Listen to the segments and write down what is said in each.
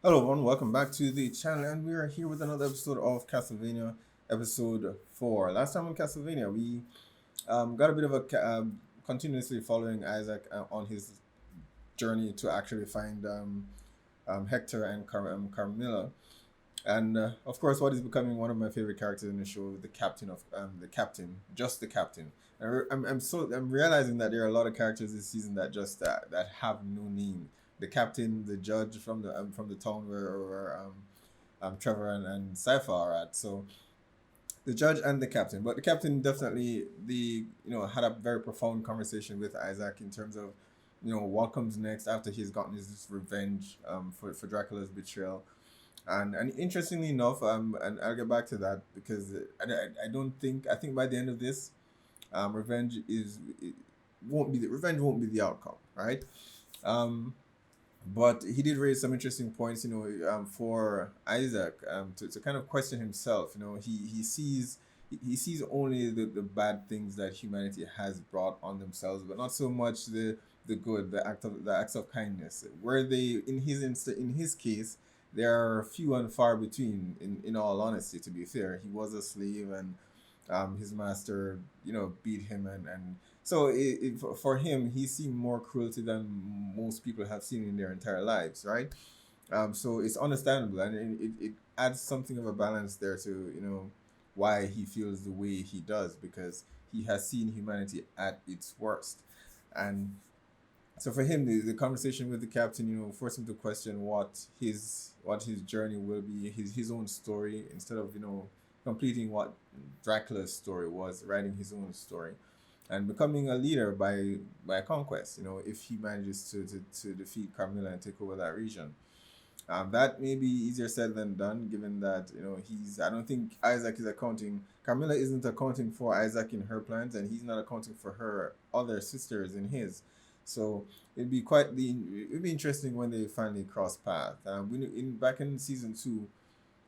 Hello everyone, welcome back to the channel, and we are here with another episode of Castlevania, episode 4. Last time on Castlevania, we got a bit of a continuously following Isaac on his journey to actually find Hector and Carmilla, and of course, what is becoming one of my favorite characters in the show, the captain of the captain, just the captain. I'm realizing that there are a lot of characters this season that just that have no name. The captain, the judge from the town where Trevor and Cypher are at. So the judge and the captain, but the captain definitely had a very profound conversation with Isaac in terms of what comes next after he's gotten his revenge for Dracula's betrayal. And interestingly enough, and I'll get back to that because I don't think I think by the end of this, revenge is it revenge won't be the outcome, right? Um, but he did raise some interesting points, for Isaac to kind of question himself. He sees only the bad things that humanity has brought on themselves, but not so much the good, the acts of kindness. Where they in his case, there are few and far between. In all honesty, to be fair, he was a slave and his master, beat him and so for him, he seen more cruelty than most people have seen in their entire lives, right? So it's understandable, and it adds something of a balance there to why he feels the way he does, because he has seen humanity at its worst. And so for him, the conversation with the captain, forced him to question what his journey will be, his own story, instead of completing what Dracula's story was, writing his own story, and becoming a leader by conquest. If he manages to defeat Carmilla and take over that region. That may be easier said than done, given that he's. I don't think Isaac is accounting. Carmilla isn't accounting for Isaac in her plans, and he's not accounting for her other sisters in his. So it'd be interesting when they finally cross paths. Back in season 2,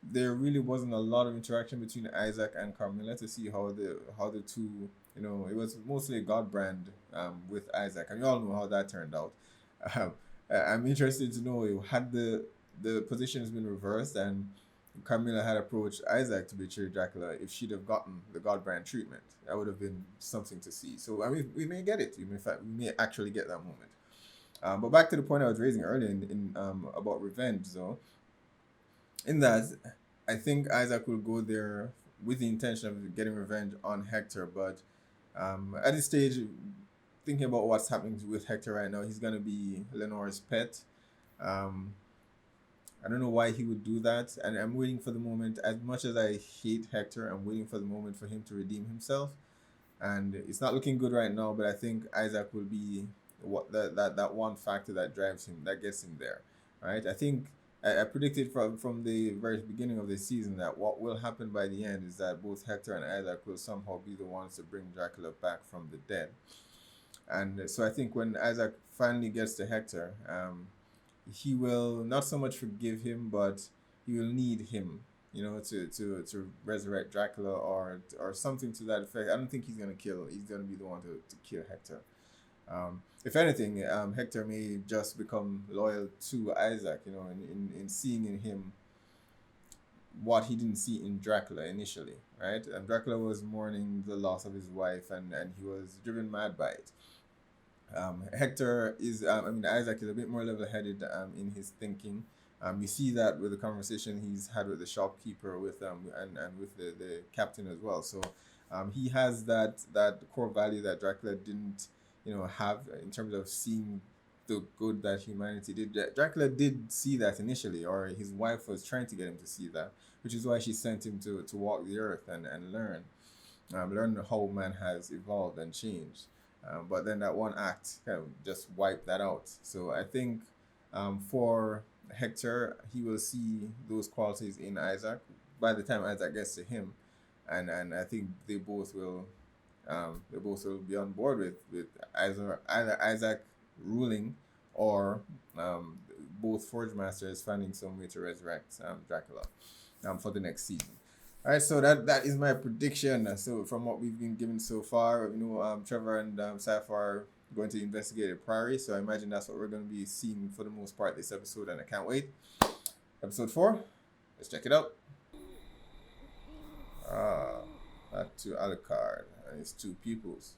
there really wasn't a lot of interaction between Isaac and Carmilla to see how the two. It was mostly God brand with Isaac, and you all know how that turned out. Um, I'm interested to know, had the position has been reversed and Carmilla had approached Isaac to betray Dracula, if she'd have gotten the God brand treatment. That would have been something to see. So I mean, we may get it. We may actually get that moment. But back to the point I was raising earlier in about revenge, though. In that, I think Isaac will go there with the intention of getting revenge on Hector, but at this stage, thinking about what's happening with Hector right now, he's gonna be Lenore's pet. Um, I don't know why he would do that, and I'm waiting for the moment. As much as I hate Hector, I'm waiting for the moment for him to redeem himself, and it's not looking good right now. But I think Isaac will be that one factor that drives him, that gets him there, right? I think I predicted from the very beginning of the season that what will happen by the end is that both Hector and Isaac will somehow be the ones to bring Dracula back from the dead. And so I think when Isaac finally gets to Hector, he will not so much forgive him, but he will need him, to resurrect Dracula or something to that effect. I don't think he's gonna kill. He's gonna be the one to kill Hector. If anything, Hector may just become loyal to Isaac, in seeing in him what he didn't see in Dracula initially, right? And Dracula was mourning the loss of his wife, and he was driven mad by it. Hector is, Isaac is a bit more level-headed in his thinking. You see that with the conversation he's had with the shopkeeper, with and with the captain as well. So he has that core value that Dracula didn't, have in terms of seeing the good that humanity did. Dracula did see that initially, or his wife was trying to get him to see that, which is why she sent him to walk the earth and learn how man has evolved and changed. But then that one act kind of just wiped that out. So I think for Hector, he will see those qualities in Isaac by the time Isaac gets to him, and I think they both will be on board with either Isaac ruling, or both Forge Masters finding some way to resurrect Dracula for the next season. All right, so that is my prediction. So from what we've been given so far, Trevor and Sapphire are going to investigate a priory. So I imagine that's what we're going to be seeing for the most part this episode, and I can't wait. Episode 4. Let's check it out. Back to Alucard and his two pupils.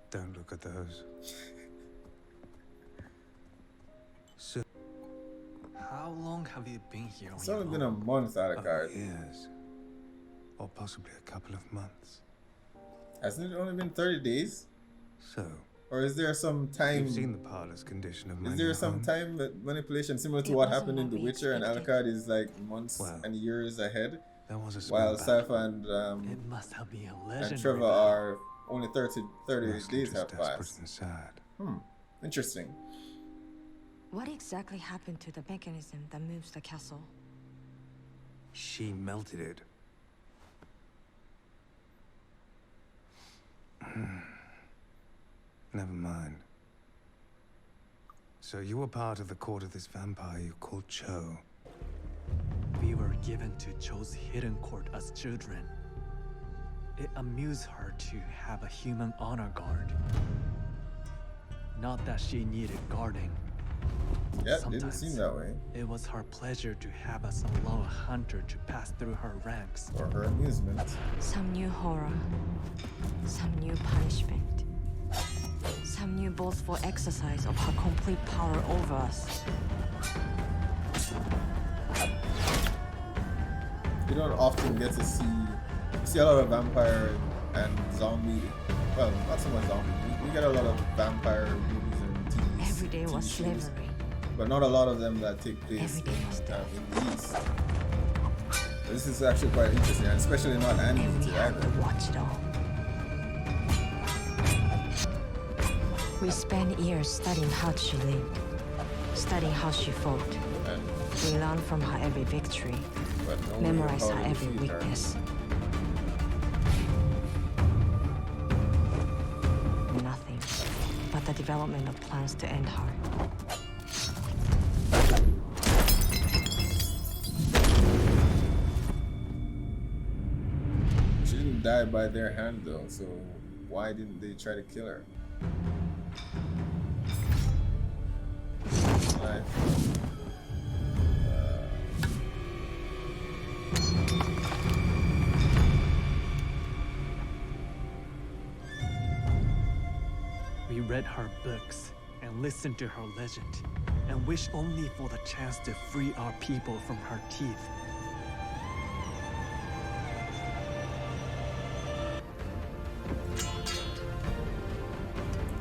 Don't look at those. So, How long have you been here on It's your only been a own? month, Alucard. years. Or possibly a couple of months. Hasn't it only been 30 days? So, Or is there some time? you've seen the parlor's condition of my Is there new some home? time manipulation similar to It what wasn't happened in what The we Witcher, and expected. Alucard is like months Well, and years ahead, There was a small while battle. Sypha and It must have been a and legendary Trevor battle. are only 30 Mostly days just have desperate passed. and sad. Interesting. What exactly happened to the mechanism that moves the castle? She melted it. Never mind. So you were part of the court of this vampire you called Cho. We were given to Cho's hidden court as children. It amused her to have a human honor guard. Not that she needed guarding. Yeah, it didn't Sometimes seem that way. It was her pleasure to have us allow a hunter to pass through her ranks. For her amusement. Some new horror, some new punishment, some new boastful exercise of her complete power over us. You don't often get to see a lot of vampire and zombie. Well, not so much zombie. We get a lot of vampire movies and TV. Every day was TV shows, slavery. but not a lot of them that take place Every day was death. in the East. This is actually quite interesting, and especially not And we animated had either. to watch it all. We spent years studying how she lived, studying how she fought. And, We learned from her every victory, but no way memorized how her to every defeat her. weakness. Nothing but the development of plans to end her. She didn't die by their hand though, so why didn't they try to kill her? Life. We read her books and listened to her legend, and wished only for the chance to free our people from her teeth.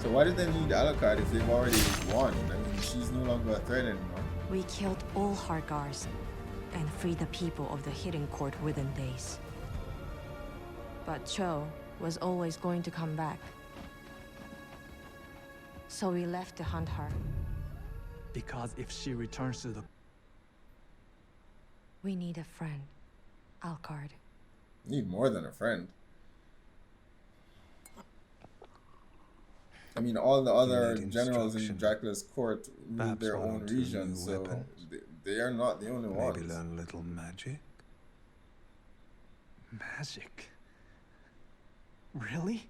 So why did they need Alucard if they've already won? I mean, she's no longer a threat anymore. We killed all her guards and freed the people of the hidden court within days. But Cho was always going to come back. So we left to hunt her. Because if she returns to the We need a friend, Alucard. Need more than a friend. I mean, all the other need generals in instruction. Dracula's court need Perhaps their one own or two region, new so weapons. they are not the only Maybe ones. learn a little magic. magic. Really?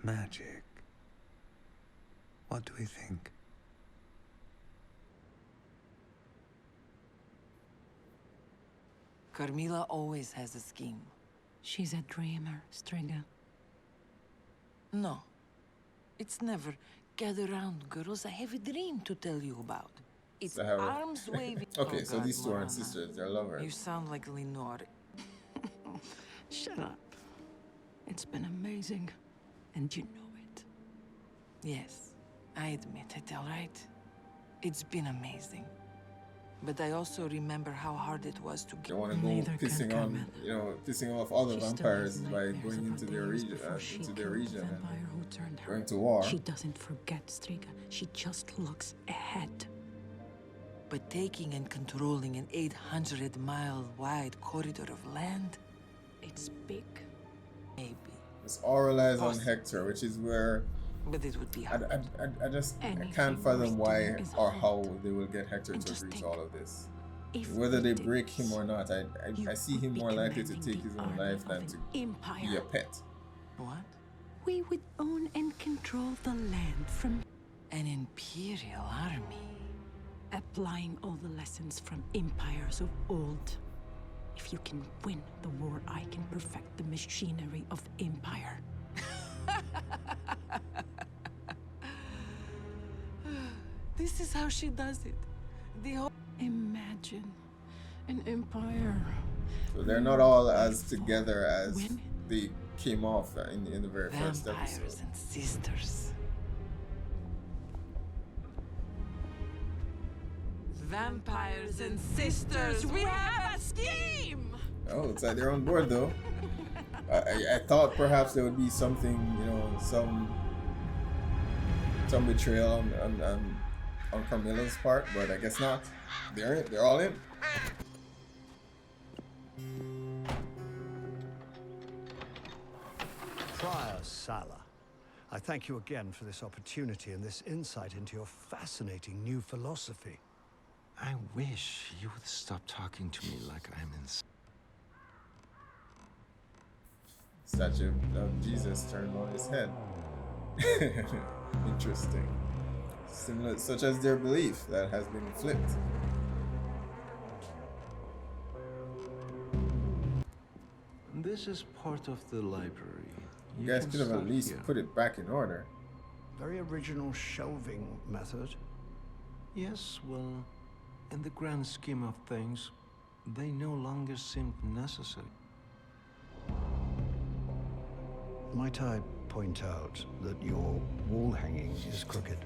Magic. What do we think? Carmilla always has a scheme. She's a dreamer, Striga. No. It's never, gather round, girls, I have a dream to tell you about. It's I have a- arms waving. Okay, Oh so God, these two aren't Morana. sisters, they're lovers. You sound like Lenore. Shut up. It's been amazing, and you know it. Yes, I admit it, all right? It's been amazing. But I also remember how hard it was to They get. want to go Neither can pissing on, Carmilla. pissing off other She still vampires has by nightmares going of her into their days region, before she into their killed the region vampire and who turned her. going to war. She doesn't forget, Striga. She just looks ahead. But taking and controlling an 800-mile wide corridor of land? It's big. Maybe. It's all relies on Possible. Hector, which is where But it would be I hard. I Anything can't fathom worth why doing is or hard. how they will get Hector And to just agree to think, all of this. If Whether we they did break him this, or not, I you see would him be more likely to commanding take the his own army life of than an to empire. be a pet. What? we would own and control the land from An imperial army. applying all the lessons from empires of old. If you can win the war, I can perfect the machinery of empire. This is how she does it. The whole Imagine an empire. So they're not all as together as When? they came off in the very first vampires episode. and sisters. Vampires and sisters, we have a scheme! Oh, looks like they're on board though. I thought perhaps there would be something, you know, some betrayal on Carmilla's part, but I guess not. They're all in. Prior Sala, I thank you again for this opportunity and this insight into your fascinating new philosophy. I wish you would stop talking to me like I'm in. Statue of Jesus turned on his head. Interesting. Similar, such as their belief that has been flipped. This is part of the library. You guys can could have at start least here. put it back in order. Very original shelving method. Yes, well, in the grand scheme of things, they no longer seem necessary. Might I point out that your wall hanging is crooked?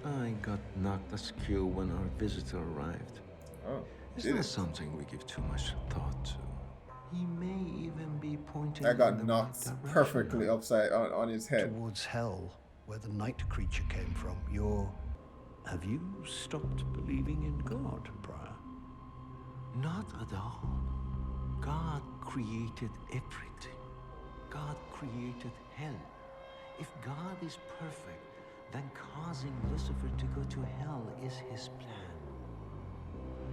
I got knocked askew when our visitor arrived. Oh, It's did not it? something we give too much thought to. He may even be pointing. I in got the knocked right direction perfectly now. upside on his head. Towards hell, where the night creature came from. Have you stopped believing in God, Prior? Not at all. God created everything. God created hell. If God is perfect, then causing Lucifer to go to hell is his plan.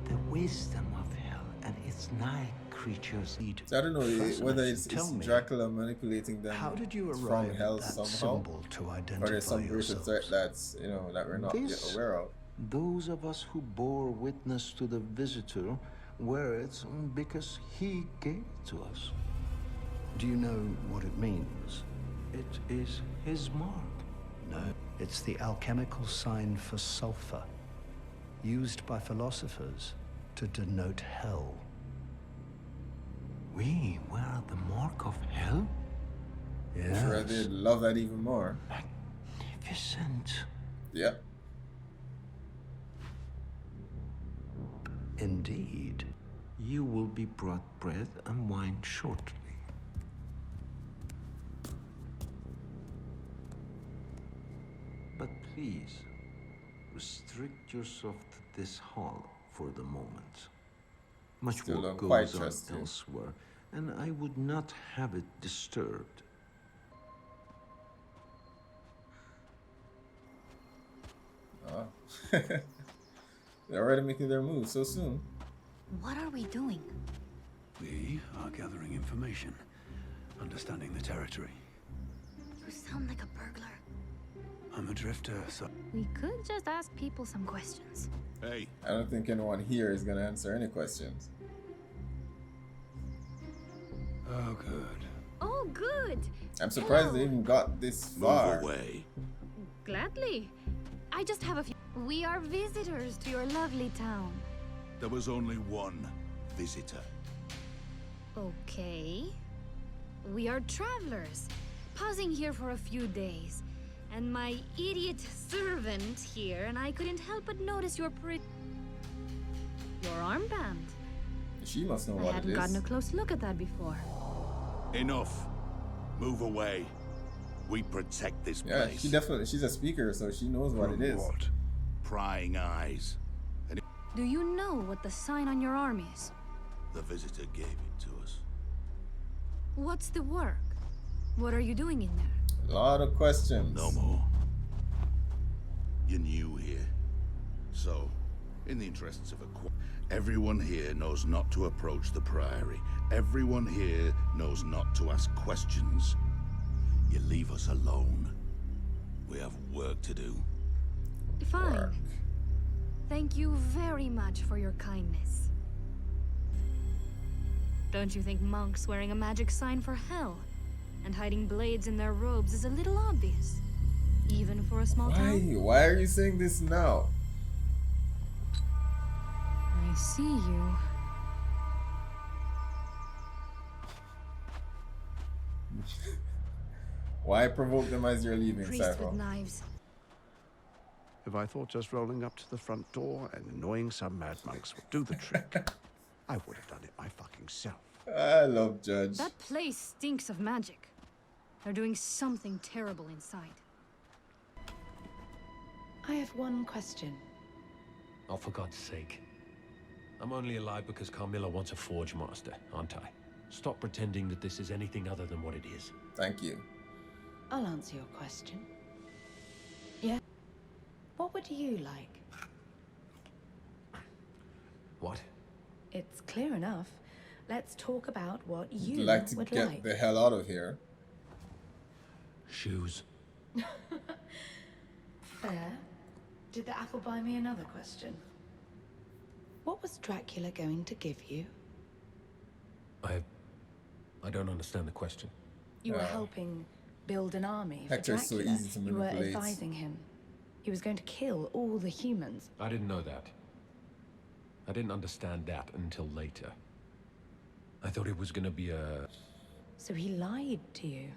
The wisdom of hell and its night creatures eat. So I don't know whether it's Tell me, Dracula manipulating them How did you from arrive hell at that somehow, symbol to or identify there's some greater yourselves? threat that's that we're not yet This- aware of. Those of us who bore witness to the visitor wear it because he gave it to us. Do you know what it means? It is his mark. No, it's the alchemical sign for sulfur, used by philosophers to denote hell. We wear the mark of hell? Yes. Sure, they'd love that even more. Magnificent. Yep. Indeed. You will be brought bread and wine shortly. But please, restrict yourself to this hall for the moment. Much Still work don't quite goes on trust you. elsewhere, and I would not have it disturbed. Oh. They're already making their move so soon. What are we doing? We are gathering information, understanding the territory. You sound like a burglar. I'm a drifter, so... We could just ask people some questions. Hey, I don't think anyone here is gonna answer any questions. oh good. Oh, good. I'm surprised Hello. they even got this far. away. Gladly. I just have a few. We are visitors to your lovely town. There was only one visitor. Okay. We are travelers, pausing here for a few days. And my idiot servant here and I couldn't help but notice your armband. She must know I what it hadn't is. gotten a close look at that before. Enough. Move away. We protect this Yeah, place. she's a speaker, so she knows what it is. What? Prying eyes. Do you know what the sign on your arm is? The visitor gave it to us. What's the work? What are you doing in there? A lot of questions. No more. You're new here. So, in the interests of everyone here knows not to approach the Priory. Everyone here knows not to ask questions. you leave us alone. We have work to do. Fine. Thank you very much for your kindness. Don't you think monks wearing a magic sign for hell and hiding blades in their robes is a little obvious? Even for a small town? Why are you saying this now? I see you. Why provoke them as you're leaving, Priest Cypher? with knives. If I thought just rolling up to the front door and annoying some mad monks would do the trick, I would have done it my fucking self. I love Judge. That place stinks of magic. They're doing something terrible inside. I have one question. Oh, for God's sake. I'm only alive because Carmilla wants a forge master, aren't I? Stop pretending that this is anything other than what it is. Thank you. I'll answer your question. Yeah? What would you like? What? It's clear enough. Let's talk about what you You'd like to would get like. the hell out of here. Shoes. Fair. Did the apple buy me another question? What was Dracula going to give you? I don't understand the question. You were helping build an army for Hector's so Dracula. easy to You were manipulate. advising him. He was going to kill all the humans. I didn't know that. I didn't understand that until later. I thought it was gonna be a... So he lied to you.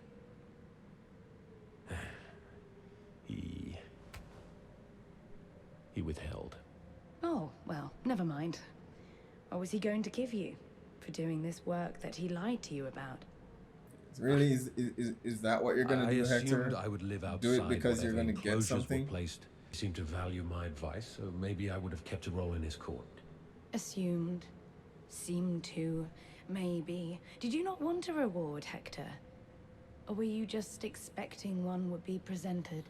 He withheld. Oh, well, never mind. What was he going to give you for doing this work that he lied to you about? Really, is that what you're gonna do, I Hector? assumed I would live outside. Do it because you're whatever gonna get enclosures were something? placed. He seemed to value my advice, so maybe I would have kept a role in his court. Assumed. Seemed to. Maybe. Did you not want a reward, Hector? Or were you just expecting one would be presented?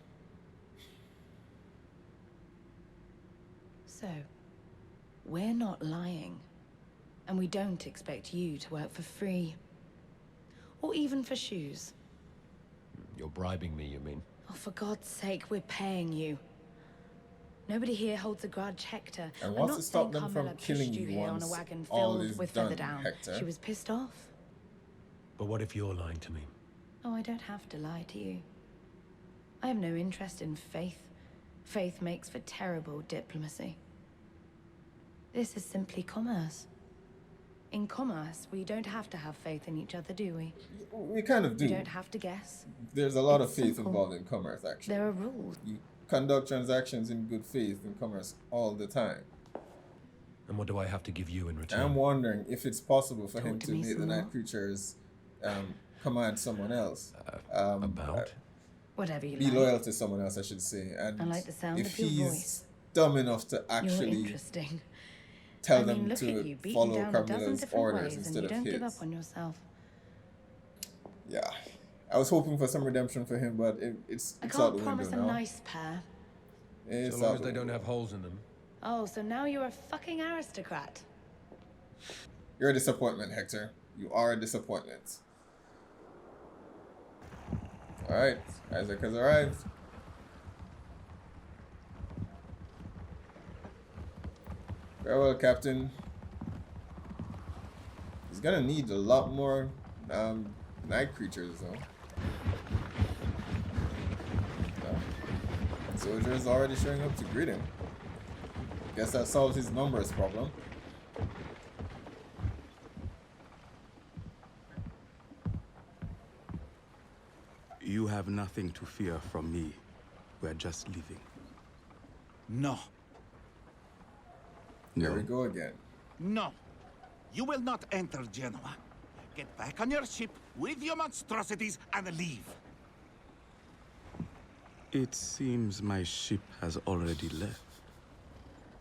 So, we're not lying. And we don't expect you to work for free. Or even for shoes. You're bribing me, you mean? Oh, for God's sake, we're paying you. Nobody here holds a grudge, Hector. And I'm what's not to stop saying them from Carmilla killing pushed you here on once a wagon all filled is with done, feather down. Hector? She was pissed off. But what if you're lying to me? Oh, I don't have to lie to you. I have no interest in faith. Faith makes for terrible diplomacy. This is simply commerce. In commerce, we don't have to have faith in each other, do we? We kind of do. We don't have to guess. There's a lot It's of faith simple. involved in commerce, actually. There are rules. You conduct transactions in good faith in commerce all the time. And what do I have to give you in return? I'm wondering if it's possible for him Talk to to me make the some night more. creatures command someone else. About? Whatever you Be like. loyal to someone else, I should say. And I like the sound if of your he's voice. dumb enough to You're actually interesting. tell I mean, them look at you, to beaten follow down a dozen Carmilla's different orders ways, and instead you of don't his. give up on yourself. Yeah. I was hoping for some redemption for him, but it's I out can't the promise window a now. nice pair. It's So long out as the they don't window. have holes in them. Oh, so now you're a fucking aristocrat. You're a disappointment, Hector. You are a disappointment. Alright, Isaac has arrived. Farewell, Captain. He's gonna need a lot more night creatures, though. Soldiers already showing up to greet him. Guess that solves his numbers problem. You have nothing to fear from me. We're just leaving. No, Here we go again. no. You will not enter Genoa. Get back on your ship with your monstrosities and leave. It seems my ship has already left.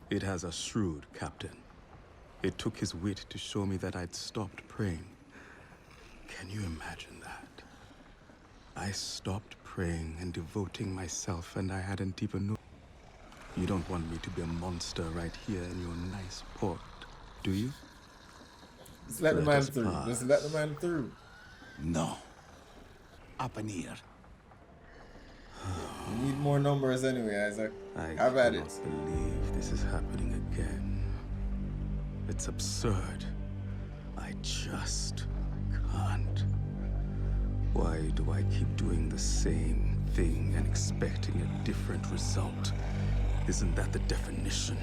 It has a shrewd captain. It took his wit to show me that I'd stopped praying. Can you imagine that? I stopped praying and devoting myself, and I hadn't even known. You don't want me to be a monster right here in your nice port, do you? Just let the Let man us through. pass. Just let the man through. No. Up in here. You need more numbers anyway, Isaac. I Have at cannot it. believe this is happening again. It's absurd. I just can't. Why do I keep doing the same thing and expecting a different result? Isn't that the definition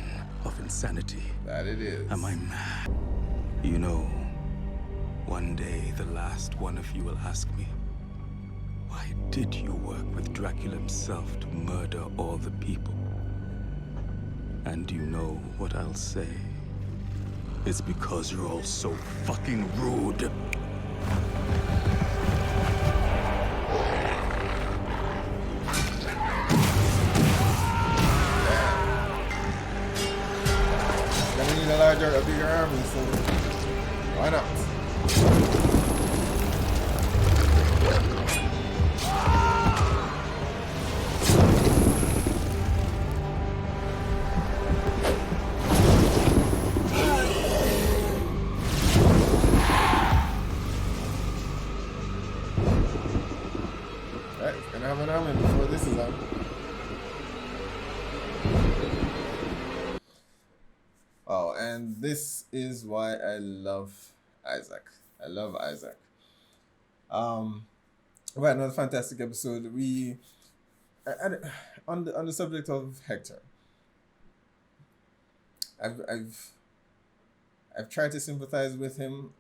of insanity? That it is. Am I mad? You know, one day the last one of you will ask me, why did you work with Dracula himself to murder all the people? And you know what I'll say? It's because you're all so fucking rude. Gonna need a bigger army, so why not? Alright, gonna have an army before this is on. Oh, and this is why I love Isaac. I love Isaac. Right, another fantastic episode. On the subject of Hector. I've tried to sympathize with him,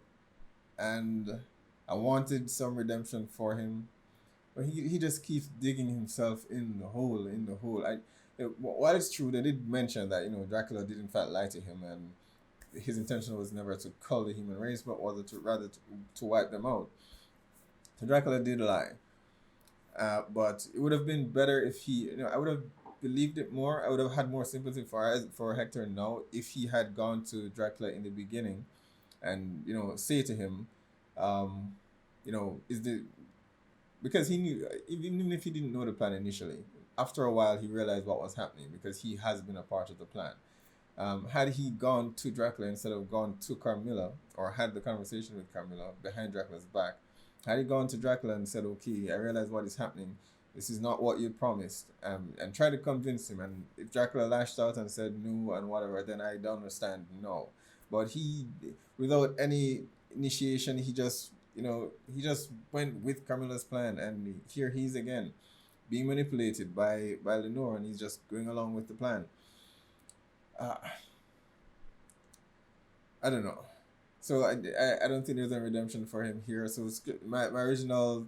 and I wanted some redemption for him, but he just keeps digging himself in the hole. While it's true, they did mention that Dracula did in fact lie to him, and his intention was never to cull the human race, but rather to wipe them out. So Dracula did lie, but it would have been better if he, I would have believed it more. I would have had more sympathy for Hector now if he had gone to Dracula in the beginning, and say to him, because he knew, even if he didn't know the plan initially, after a while he realized what was happening because he has been a part of the plan. Had he gone to Dracula instead of gone to Carmilla, or had the conversation with Carmilla behind Dracula's back, had he gone to Dracula and said, okay, I realize what is happening, this is not what you promised, and tried to convince him, and if Dracula lashed out and said no and whatever, then I don't understand, no. But he, without any initiation, he just went with Carmilla's plan, and here he's again being manipulated by Lenore, and he's just going along with the plan. I don't know. So I don't think there's a redemption for him here. So it's my original,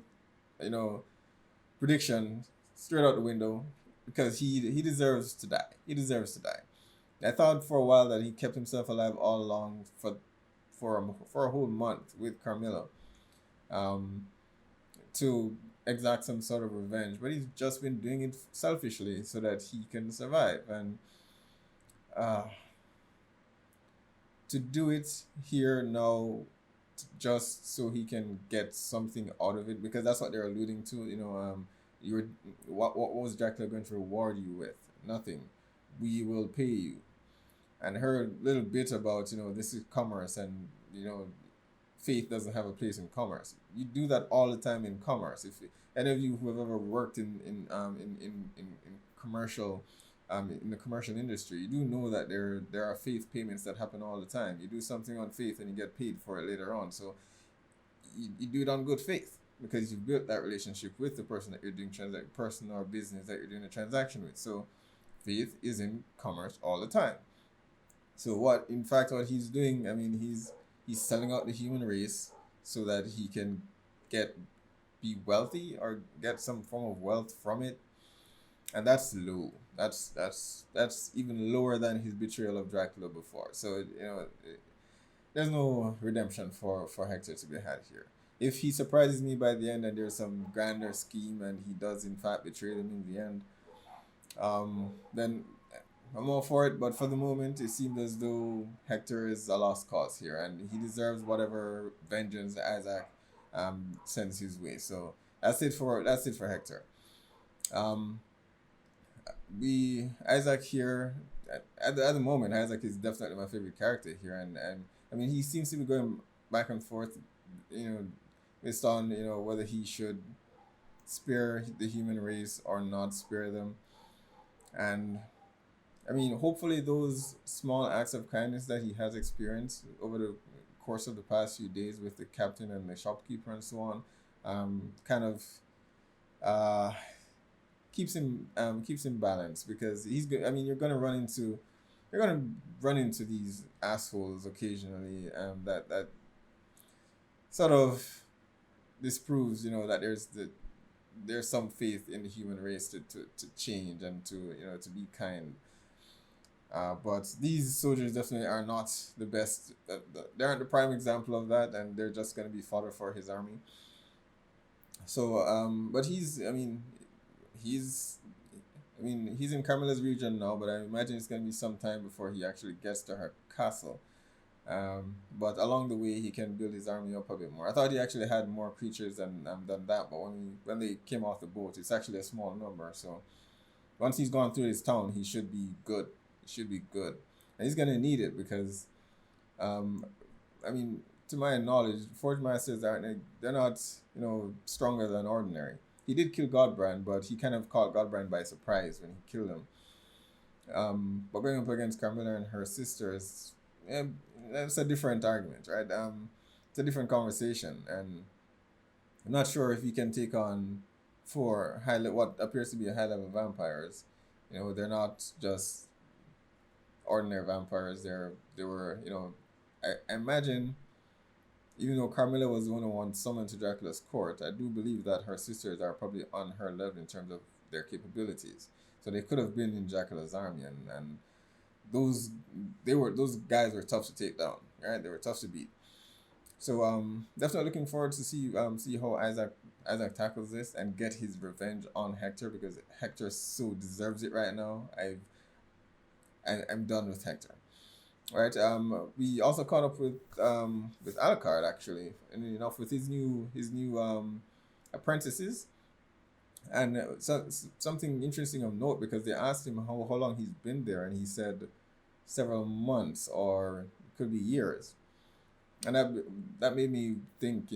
prediction straight out the window, because he deserves to die. He deserves to die. I thought for a while that he kept himself alive all along for a whole month with Carmilla, to exact some sort of revenge, but he's just been doing it selfishly so that he can survive, and to do it here now just so he can get something out of it, because that's what they're alluding to. What was Dracula going to reward you with? Nothing. We will pay you. And her little bit about this is commerce, and faith doesn't have a place in commerce. You do that all the time in commerce. If any of you who have ever worked in commercial, in the commercial industry, you do know that there are faith payments that happen all the time. You do something on faith and you get paid for it later on. So you do it on good faith because you've built that relationship with the person that you're doing person or business that you're doing a transaction with. So faith is in commerce all the time. So what he's doing, he's selling out the human race so that he can be wealthy or get some form of wealth from it. And that's low. That's even lower than his betrayal of Dracula before. So there's no redemption for Hector to be had here. If he surprises me by the end and there's some grander scheme and he does in fact betray them in the end, then I'm all for it. But for the moment, it seems as though Hector is a lost cause here, and he deserves whatever vengeance Isaac sends his way. So that's it for Hector. Isaac here at the moment, Isaac is definitely my favorite character here, and he seems to be going back and forth, based on whether he should spare the human race or not spare them. And I mean, hopefully, those small acts of kindness that he has experienced over the course of the past few days with the captain and the shopkeeper and so on, kind of uh, keeps him balanced, because he's good. I mean, you're gonna run into these assholes occasionally, that sort of disproves, that there's some faith in the human race to change and to be kind. But these soldiers definitely are not the best. They aren't the prime example of that, and they're just going to be fodder for his army. So, but he's, he's in Carmela's region now, but I imagine it's going to be some time before he actually gets to her castle. But along the way, he can build his army up a bit more. I thought he actually had more creatures than that, but when they came off the boat, it's actually a small number. So once he's gone through his town, he should be good. He should be good, and he's gonna need it because, um, to my knowledge, Forge Masters they're not stronger than ordinary. He did kill Godbrand, but he kind of caught Godbrand by surprise when he killed him. But going up against Carmilla and her sisters, that's a different argument, right? It's a different conversation, and I'm not sure if he can take on what appears to be a high level vampires. They're not just ordinary vampires. They were, I imagine, even though Carmilla was the one who once summoned to Dracula's court, I do believe that her sisters are probably on her level in terms of their capabilities. So they could have been in Dracula's army, and those guys were tough to take down, right? They were tough to beat. So definitely looking forward to see how Isaac tackles this and get his revenge on Hector, because Hector so deserves it right now. I'm done with Hector. All right. We also caught up with Alucard, actually, and enough with his new apprentices. And something interesting of note, because they asked him how long he's been there, and he said several months, or it could be years. And that made me think,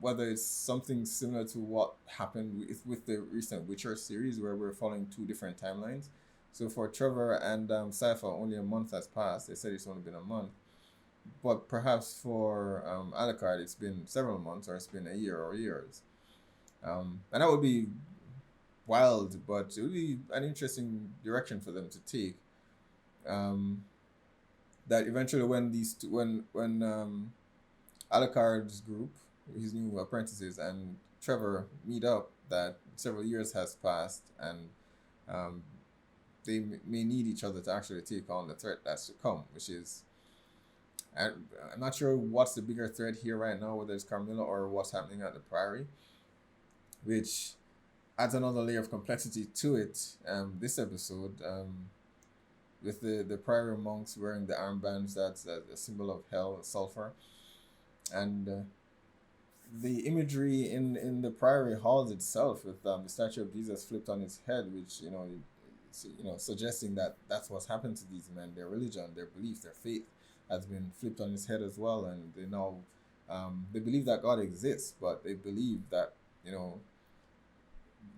whether it's something similar to what happened with the recent Witcher series, where we're following two different timelines. So for Trevor and Cypher, only a month has passed. They said it's only been a month. But perhaps for Alucard, it's been several months, or it's been a year or years. And that would be wild, but it would be an interesting direction for them to take. That eventually, when Alucard's group, his new apprentices, and Trevor meet up, that several years has passed, and they may need each other to actually take on the threat that's to come, which is, I'm not sure what's the bigger threat here right now, whether it's Carmilla or what's happening at the Priory, which adds another layer of complexity to it. This episode, with the Priory monks wearing the armbands that's a symbol of hell, sulfur, and the imagery in the Priory halls itself, with the statue of Jesus flipped on its head, which suggesting that that's what's happened to these men. Their religion, their belief, their faith has been flipped on its head as well, and they now they believe that God exists, but they believe that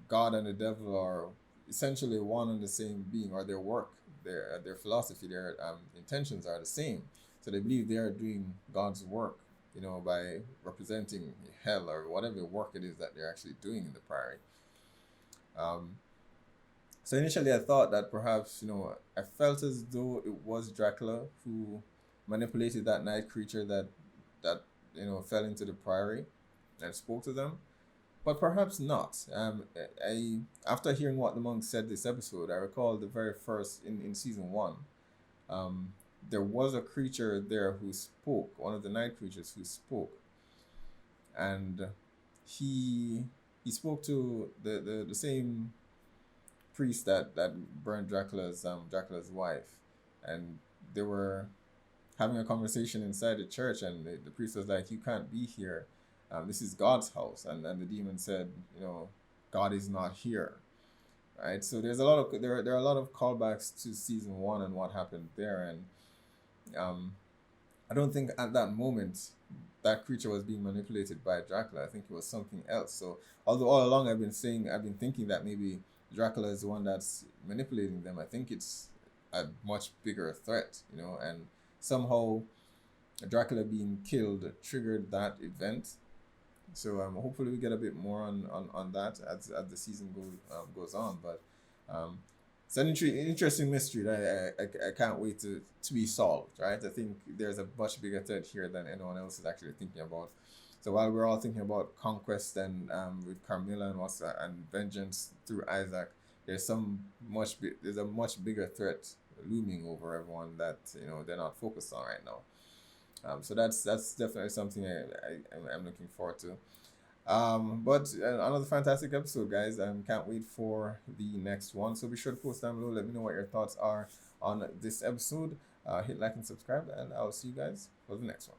God and the devil are essentially one and the same being, or their work, their philosophy, their intentions are the same. So they believe they are doing God's work, by representing hell or whatever work it is that they're actually doing in the Priory. So initially I thought that perhaps, I felt as though it was Dracula who manipulated that night creature that fell into the Priory and spoke to them. But perhaps not. After hearing what the monk said this episode, I recall the very first, in season 1, there was a creature there who spoke, one of the night creatures who spoke. And he spoke to the same priest that burned Dracula's wife, and they were having a conversation inside the church, and the priest was like, "You can't be here. This is God's house." And the demon said, "God is not here." Right? So there's a lot of there are a lot of callbacks to season 1 and what happened there, and I don't think at that moment that creature was being manipulated by Dracula. I think it was something else. So although all along I've been thinking that maybe Dracula is the one that's manipulating them, I think it's a much bigger threat, you know, and somehow Dracula being killed triggered that event. So hopefully we get a bit more on that as the season goes on. But it's an interesting mystery that I can't wait to be solved, right? I think there's a much bigger threat here than anyone else is actually thinking about. So while we're all thinking about conquest and with Carmilla and vengeance through Isaac, there's a much bigger threat looming over everyone that, you know, they're not focused on right now. So that's definitely something I'm looking forward to. But another fantastic episode, guys. Can't wait for the next one. So be sure to post down below. Let me know what your thoughts are on this episode. Hit like and subscribe, and I'll see you guys for the next one.